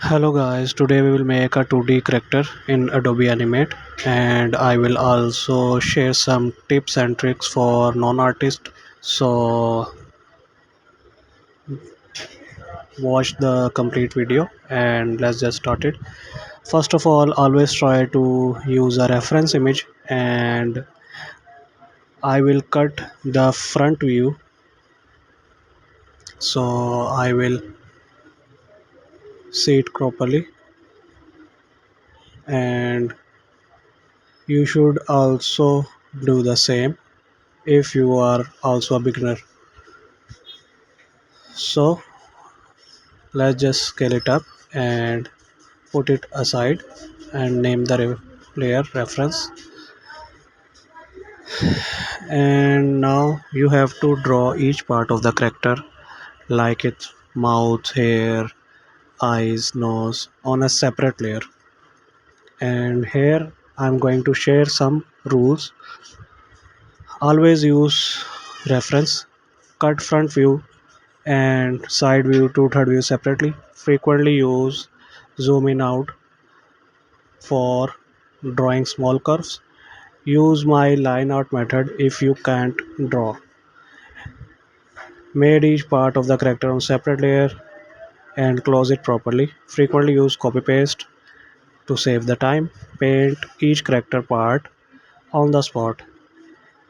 Hello guys, today we will make a 2D character in Adobe Animate, and I will also share some tips and tricks for non-artists. So watch the complete video and let's just start it. First of all, always try to use a reference image, and I will cut the front view. So I will see it properly, and you should also do the same if you are also a beginner. So let's just scale it up and put it aside and name the layer reference. And now you have to draw each part of the character, like its mouth, hair, eyes, nose, on a separate layer. And here I'm going to share some rules. Always use reference, cut front view and side view to third view separately. Frequently use zoom in out for drawing small curves. Use my line art method if you can't draw. Made each part of the character on separate layer and close it properly. Frequently use copy paste to save the time. Paint each character part on the spot.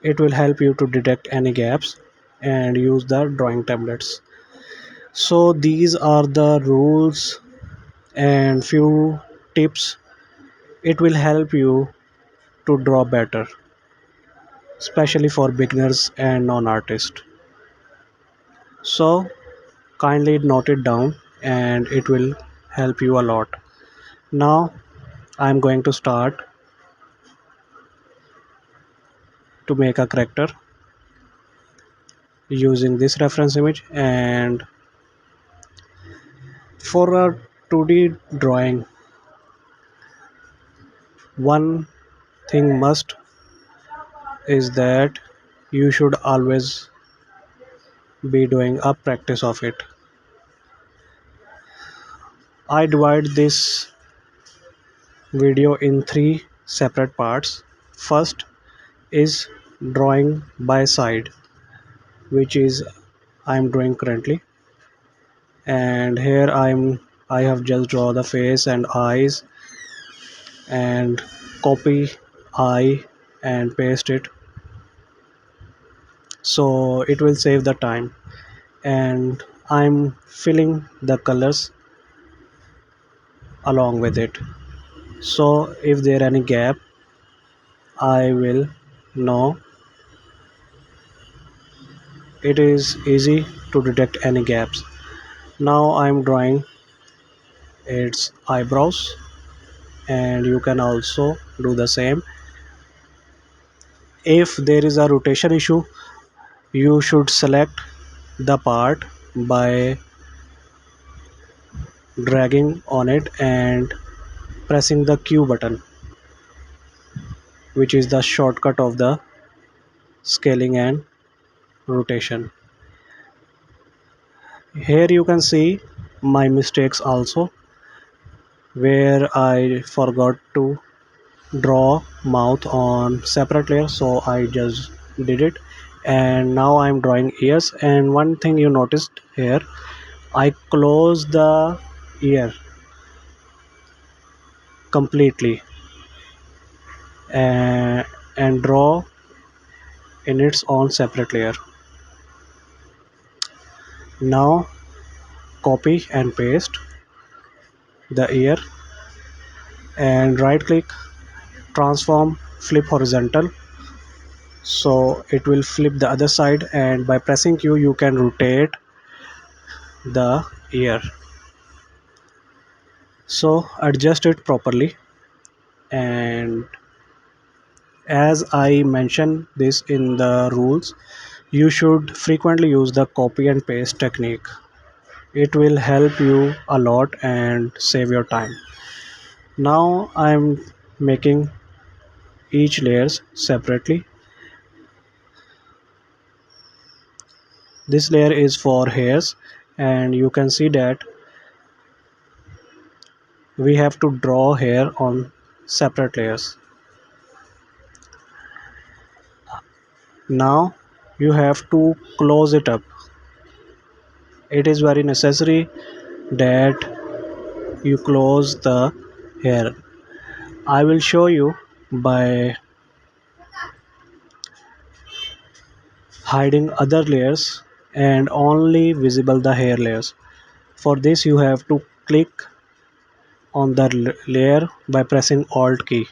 It will help you to detect any gaps and use the drawing tablets. So these are the rules and few tips. It will help you to draw better, especially for beginners and non-artists. So kindly note it down and it will help you a lot. Now I'm going to start to make a character using this reference image. And for a 2D drawing, one thing must is that you should always be doing a practice of it. I divide this video in three separate parts. First is drawing by side, which is I'm drawing currently. And here I have just draw the face and eyes and copy eye and paste it, so it will save the time. And I'm filling the colors along with it, so if there any gap I will know. It is easy to detect any gaps. Now I'm drawing its eyebrows, and you can also do the same. If there is a rotation issue, you should select the part by dragging on it and pressing the Q button, which is the shortcut of the scaling and rotation. Here you can see my mistakes also, where I forgot to draw mouth on separate layer, so I just did it. And now I'm drawing ears, and one thing you noticed here, I close the ear completely and draw in its own separate layer. Now copy and paste the ear and right click, transform, flip horizontal, so it will flip the other side, and by pressing Q you can rotate the ear. So adjust it properly. And as I mentioned this in the rules, you should frequently use the copy and paste technique. It will help you a lot and save your time. Now I'm making each layers separately. This layer is for hairs, and you can see that we have to draw hair on separate layers. Now you have to close it up. It is very necessary that you close the hair. I will show you by hiding other layers and only visible the hair layers. For this you have to click on the layer by pressing Alt key.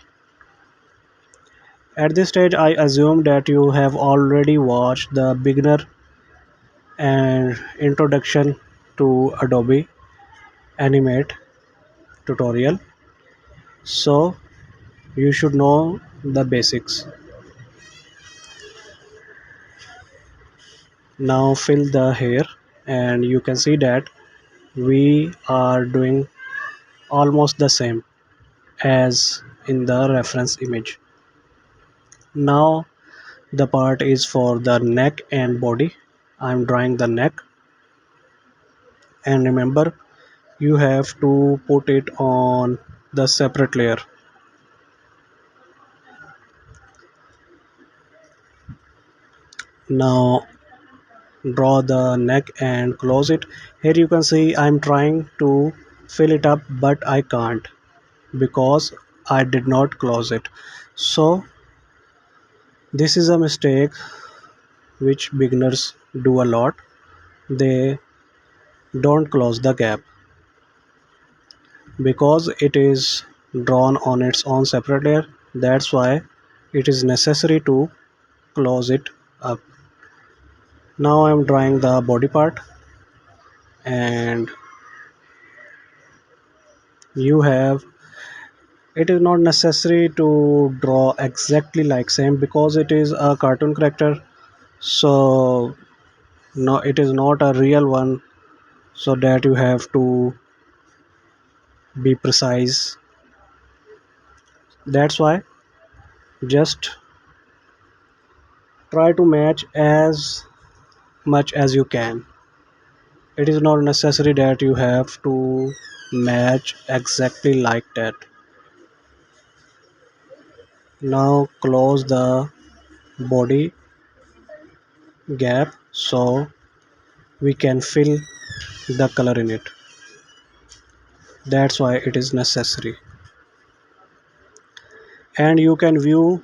At this stage I assume that you have already watched the beginner and introduction to Adobe Animate tutorial, so you should know the basics. Now fill the hair and you can see that we are doing almost the same as in the reference image. Now the part is for the neck and body. I'm drawing the neck, and remember you have to put it on the separate layer. Now draw the neck and close it. Here you can see I'm trying to fill it up but I can't because I did not close it. So this is a mistake which beginners do a lot. They don't close the gap because it is drawn on its own separate layer. That's why it is necessary to close it up. Now I'm drawing the body part, and you have, it is not necessary to draw exactly like same because it is a cartoon character, so no, it is not a real one, so that you have to be precise. That's why just try to match as much as you can. It is not necessary that you have to match exactly like that. Now close the body gap so we can fill the color in it. That's why it is necessary. And you can view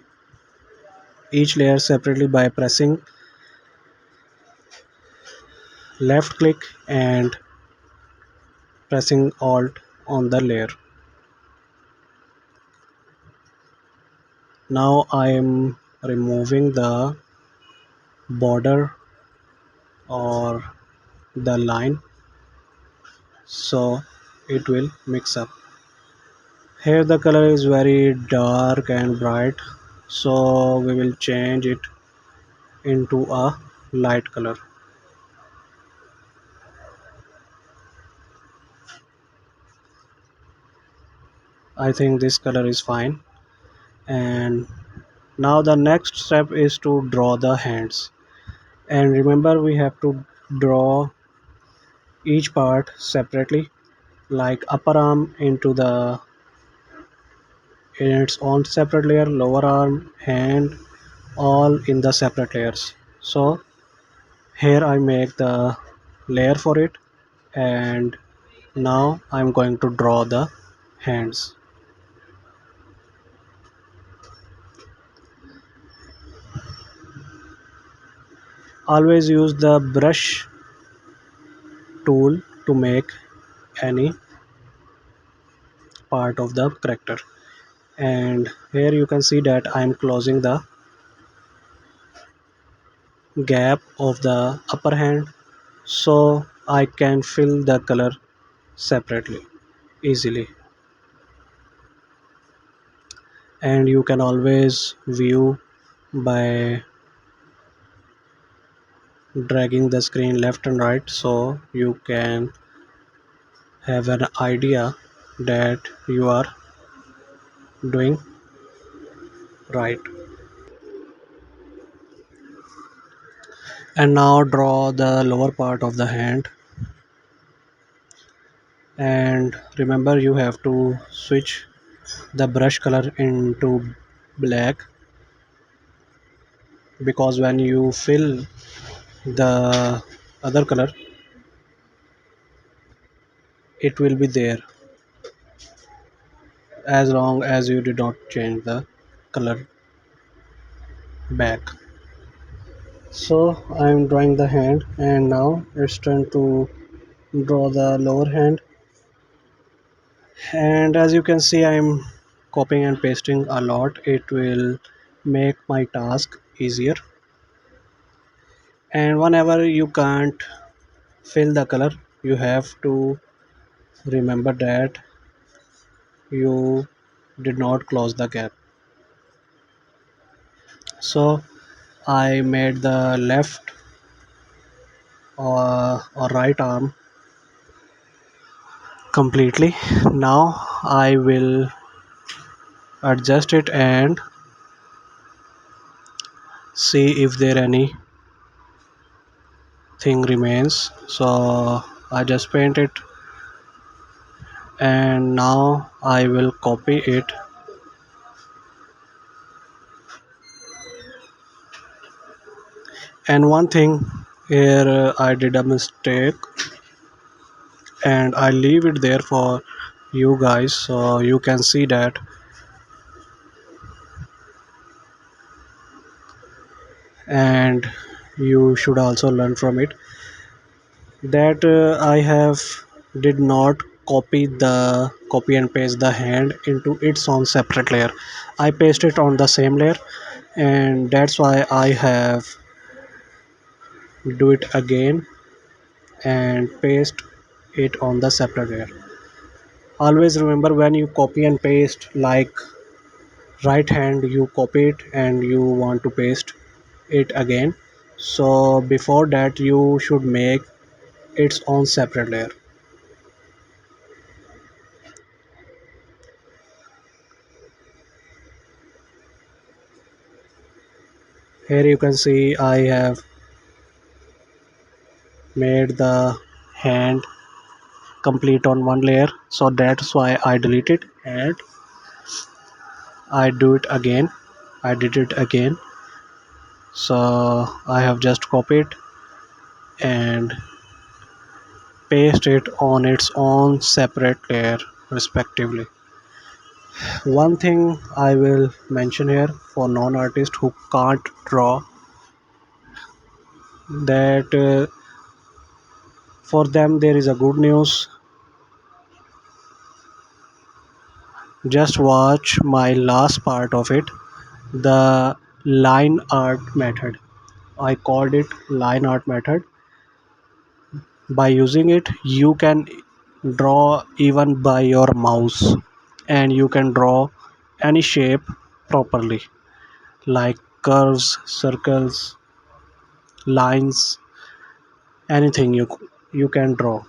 each layer separately by pressing left click and pressing alt on the layer. Now I am removing the border or the line so it will mix up. Here the color is very dark and bright, so we will change it into a light color. I think this color is fine. And now the next step is to draw the hands. And remember we have to draw each part separately, like upper arm into the in its own separate layer, lower arm, hand, all in the separate layers. So here I make the layer for it, and now I'm going to draw the hands. Always use the brush tool to make any part of the character. And here you can see that I'm closing the gap of the upper hand so I can fill the color separately easily. And you can always view by dragging the screen left and right so you can have an idea that you are doing right. And now draw the lower part of the hand. And remember, you have to switch the brush color into black, because when you fill the other color, it will be there as long as you did not change the color back. So I'm drawing the hand, and now it's turn to draw the lower hand. And as you can see, I'm copying and pasting a lot. It will make my task easier. And whenever you can't fill the color, you have to remember that you did not close the gap. So I made the left or right arm completely. Now I will adjust it and see if there anything remains. So I just paint it, and now I will copy it. And one thing here, I did a mistake, and I leave it there for you guys so you can see that. And you should also learn from it, that I have did not copy and paste the hand into its own separate layer. I paste it on the same layer, and that's why I have do it again and paste it on the separate layer. Always remember, when you copy and paste, like right hand you copy it and you want to paste it again, so before that you should make its own separate layer. Here you can see I have made the hand complete on one layer, so that's why I delete it and I do it again. I did it again, so I have just copied and paste it on its own separate layer respectively. One thing I will mention here for non-artists who can't draw, that for them there is a good news. Just watch my last part of it, the line art method. I called it line art method. By using it, you can draw even by your mouse, and you can draw any shape properly, like curves, circles, lines, anything you can draw.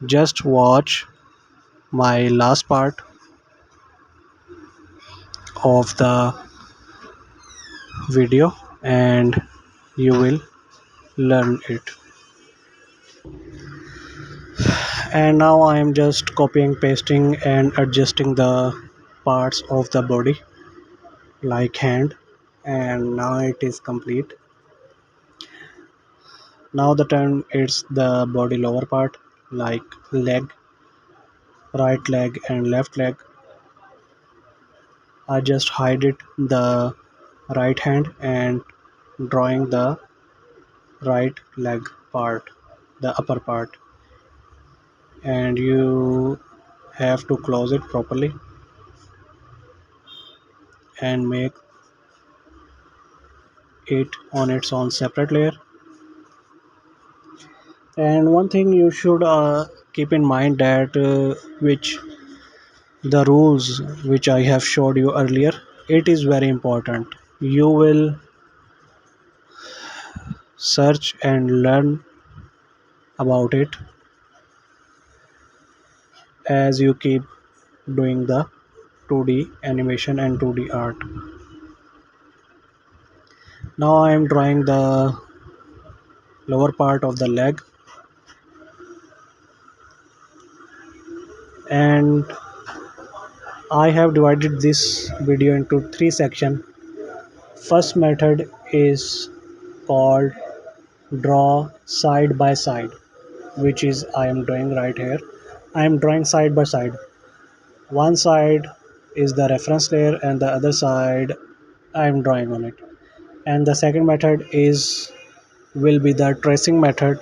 Just watch my last part of the video and you will learn it. And now I am just copying, pasting and adjusting the parts of the body, like hand, and now it is complete. Now the turn it's the body lower part, like leg, right leg and left leg. I just hide it the right hand and drawing the right leg part, the upper part, and you have to close it properly and make it on its own separate layer. And one thing you should keep in mind, that which the rules which I have showed you earlier, it is very important. You will search and learn about it as you keep doing the 2D animation and 2D art. Now I am drawing the lower part of the leg, And I have divided this video into three sections. First method is called draw side by side, which is I am doing right here. I am drawing side by side. One side is the reference layer and the other side I am drawing on it. And the second method is will be the tracing method,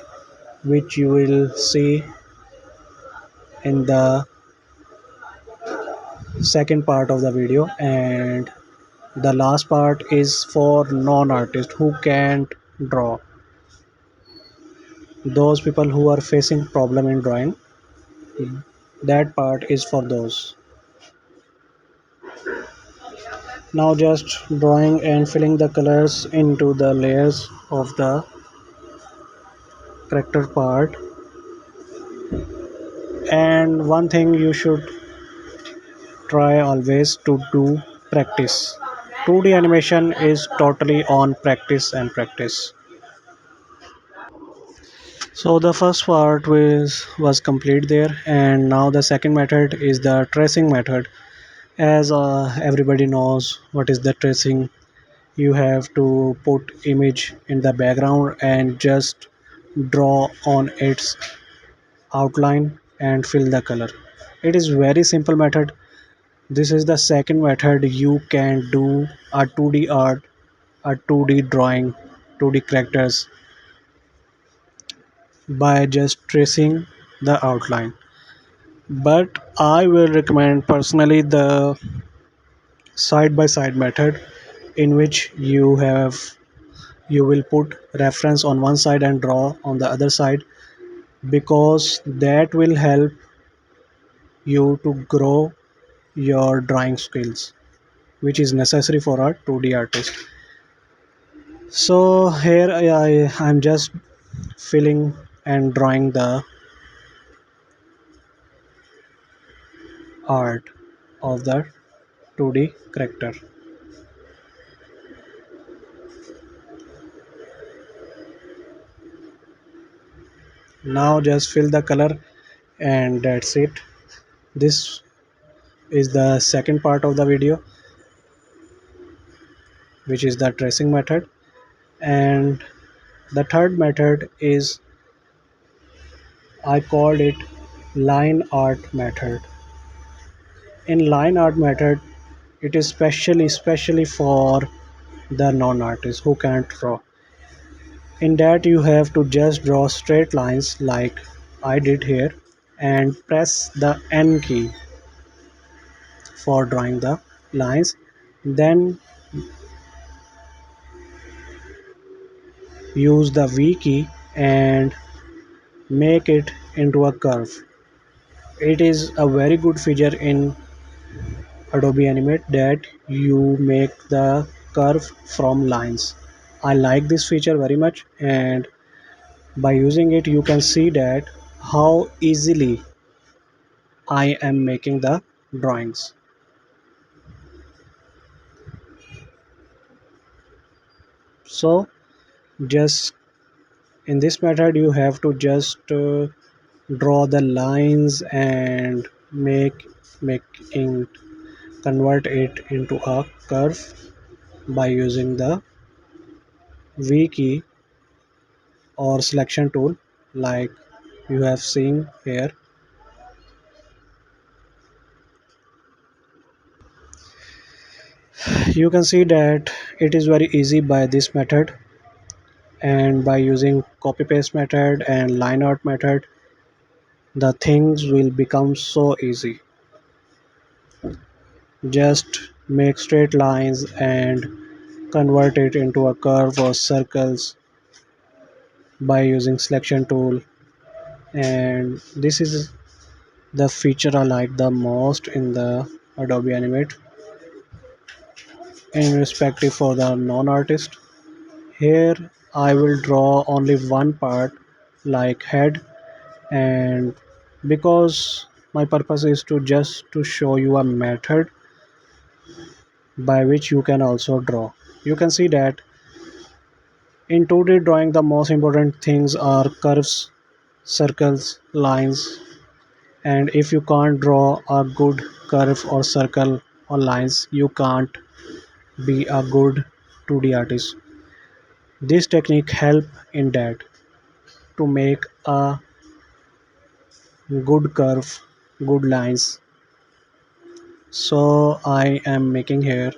which you will see in the second part of the video. And the last part is for non-artists who can't draw, those people who are facing problem in drawing. That part is for those. Now just drawing and filling the colors into the layers of the character part. And one thing you should try always to do: practice. 2D animation is totally on practice and practice. So the first part was complete there, and now the second method is the tracing method. As everybody knows what is the tracing, you have to put image in the background and just draw on its outline and fill the color. It is very simple method. This is the second method. You can do a 2D art, a 2D drawing, 2D characters by just tracing the outline. But I will recommend personally the side by side method, in which you will put reference on one side and draw on the other side, because that will help you to grow your drawing skills, which is necessary for a 2D artist. So here I'm just filling and drawing the art of the 2D character. Now just fill the color, and that's it. This is the second part of the video, which is the tracing method. And the third method is, I called it line art method. In line art method, it is specially for the non-artists who can't draw. In that you have to just draw straight lines like I did here, and press the N key for drawing the lines. Then use the V key and make it into a curve. It is a very good feature in Adobe Animate that you make the curve from lines. I like this feature very much, and by using it you can see that how easily I am making the drawings. So just in this method you have to just draw the lines and making convert it into a curve by using the V key or selection tool, like you have seen here. You can see that it is very easy by this method, and by using copy paste method and line art method, the things will become so easy. Just make straight lines and convert it into a curve or circles by using selection tool. And this is the feature I like the most in the Adobe Animate in respective for the non-artist. Here I will draw only one part, like head, and because my purpose is to just to show you a method by which you can also draw. You can see that in 2D drawing the most important things are curves, circles, lines, And if you can't draw a good curve or circle or lines, you can't be a good 2D artist. This technique help in that to make a good curve, good lines. So I am making here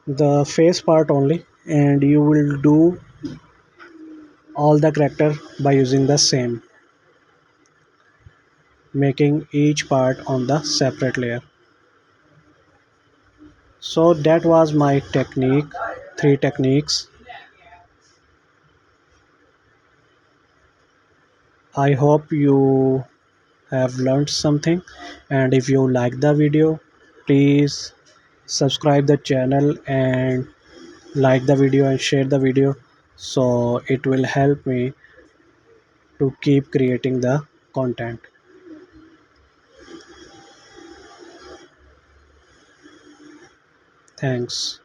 the face part only, and you will do all the character by using the same, making each part on the separate layer. So that was my technique, three techniques. I hope you have learned something, and if you like the video, please subscribe the channel and like the video and share the video, so it will help me to keep creating the content. Thanks.